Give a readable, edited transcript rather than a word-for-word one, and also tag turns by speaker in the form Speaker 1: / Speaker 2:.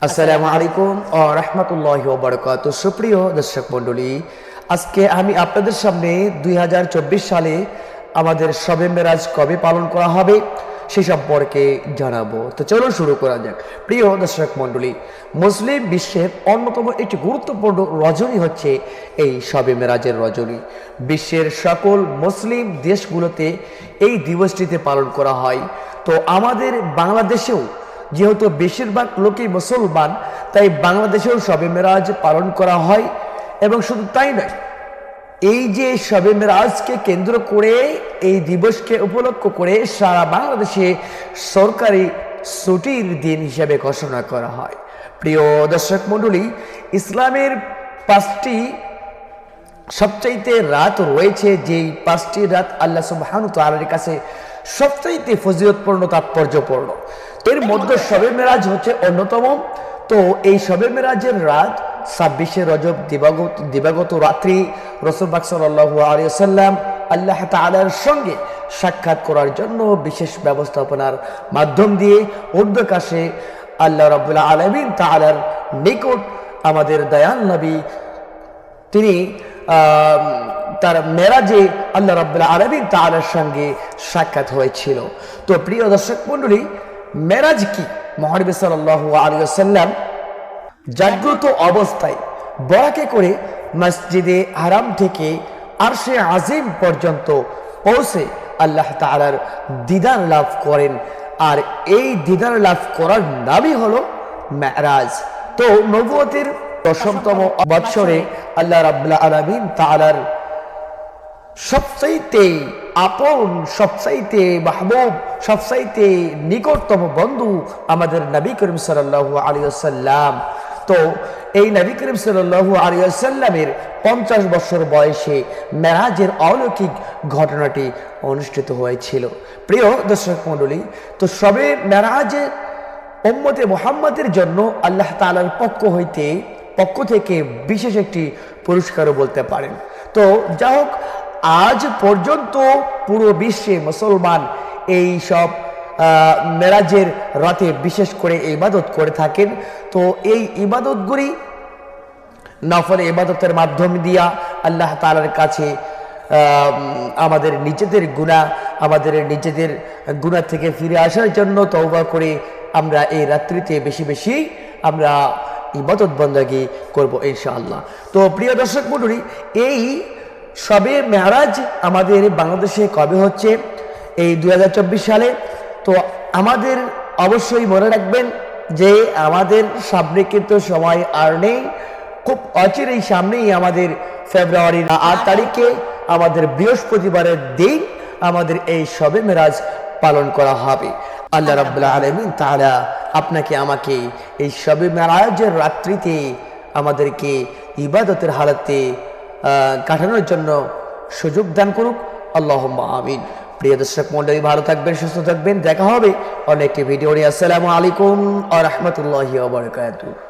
Speaker 1: আসসালামু আলাইকুম ওয়া রাহমাতুল্লাহি ওয়া বারাকাতুহু। সুপ্রিয় দর্শক মণ্ডলী, আজকে আমি আপনাদের সামনে 2024 সালে আমাদের শবে মেরাজ কবে পালন করা হবে সে সম্পর্কে জানাবো। তো চলুন শুরু করা যাক। প্রিয় দর্শক মণ্ডলী, মুসলিম বিশ্বের অন্যতম একটি গুরুত্বপূর্ণ রজনী হচ্ছে এই শবে মেরাজের রজনী। বিশ্বের সকল মুসলিম দেশগুলোতে এই দিবসটিতে পালন করা হয়। তো আমাদের বাংলাদেশেও যেহেতু বেশিরভাগ লোকই মুসলমান, তাই বাংলাদেশেও শবে মেরাজ পালন করা হয়। এবং শুধু তাই নয়, এই যে শবে মেরাজকে কেন্দ্র করে, এই দিবসকে উপলক্ষ করে সারা বাংলাদেশে সরকারি ছুটির দিন হিসেবে ঘোষণা করা হয়। প্রিয় দর্শক মণ্ডলী, ইসলামের 5টি সবচাইতে রাত রয়েছে, যেই 5টি রাত আল্লাহ সুবহানাহু ওয়া তাআলার কাছে সবচাইতে ফজিলতপূর্ণ, তাৎপর্যপূর্ণ। এর মধ্যে শবে মেরাজ হচ্ছে অন্যতম। তো এই শবে মেরাজের রাত 26শে রজব দিবাগত রাত্রি রাসূল পাক সাল্লাল্লাহু আলাইহি ওয়াসাল্লাম আল্লাহ তাআলার সঙ্গে সাক্ষাৎ করার জন্য বিশেষ ব্যবস্থাপনার মাধ্যম দিয়ে উর্দুকাশে আল্লাহ রাব্বুল আলামিন তাআলার নিকট আমাদের দয়াল নবী তিনি তার মেরাজে আল্লাহ রাব্বুল আলামিন তাআলার সঙ্গে সাক্ষাৎ হয়েছিল। তো প্রিয় দর্শক মণ্ডলী, মেরাজ কি? মুহাম্মদ সাল্লাল্লাহু আলাইহি ওয়াসাল্লাম জাগ্রত অবস্থায় বরাকে করে মসজিদে হারাম থেকে আরশে আজিম পর্যন্ত পৌঁছে আল্লাহ তাআলার দিদার লাভ করেন। আর এই দিদার লাভ করার নামই হলো মেরাজ। তো নবুয়তের ১০তম বৎসরে আল্লাহ রাব্বুল আলামিন তাআলার সবচাইতে আপন, সবচাইতে মাহবুব, সবচাইতে নিকটতম বন্ধু আমাদের নবী করিম সাল্লাল্লাহু আলাইহি ওয়াসাল্লাম। তো এই নবী করিম সাল্লাল্লাহু আলাইহি ওয়াসাল্লামের 50 বছর বয়সে মেরাজের অলৌকিক ঘটনাটি অনুষ্ঠিত হয়েছিল। প্রিয় দর্শক মণ্ডলী, তো শবে মেরাজে উম্মতে মুহাম্মাদের জন্য আল্লাহ তাআলার পক্ষ থেকে বিশেষ একটি পুরস্কারও বলতে পারেন। তো যা হোক, আজ পর্যন্ত পুরো বিশ্বে মুসলমান এই সব মেরাজের রাতে বিশেষ করে ইবাদত করে থাকেন। তো এই ইবাদতগুলি নফল ইবাদতের মাধ্যম দিয়া আল্লাহ তাআলার কাছে আমাদের নিজেদের গুনাহ থেকে ফিরে আসার জন্য তওবা করে আমরা এই রাত্রিতে বেশি বেশি আমরা ইবাদত বন্দেগী করব ইনশাআল্লাহ। তো প্রিয় দর্শক মণ্ডলী, এই শবে মেরাজ আমাদের বাংলাদেশে কবে হচ্ছে? এই 2024 সালে। তো আমাদের অবশ্যই মনে রাখবেন যে আমাদের সামনে কিন্তু সময় আর নেই। খুব অচিরেই সামনেই আমাদের ফেব্রুয়ারির 8 তারিখে আমাদের বৃহস্পতিবারের দিন আমাদের এই শবে মেরাজ পালন করা হবে। আল্লাহ রাব্বুল আলামিন তাআলা আপনাকে আমাকে এই শবে মেরাজের রাত্রিতে আমাদেরকে ইবাদতের হালাতে কাটানোর জন্য সুযোগ দান করুক। আল্লাহুম্মা আমিন। প্রিয় দর্শক মণ্ডলী, ভালো থাকবেন, সুস্থ থাকবেন। দেখা হবে অন্য একটি ভিডিও নিয়ে। আসসালামু আলাইকুম ওয়া রাহমাতুল্লাহি ওয়া বারাকাতুহু।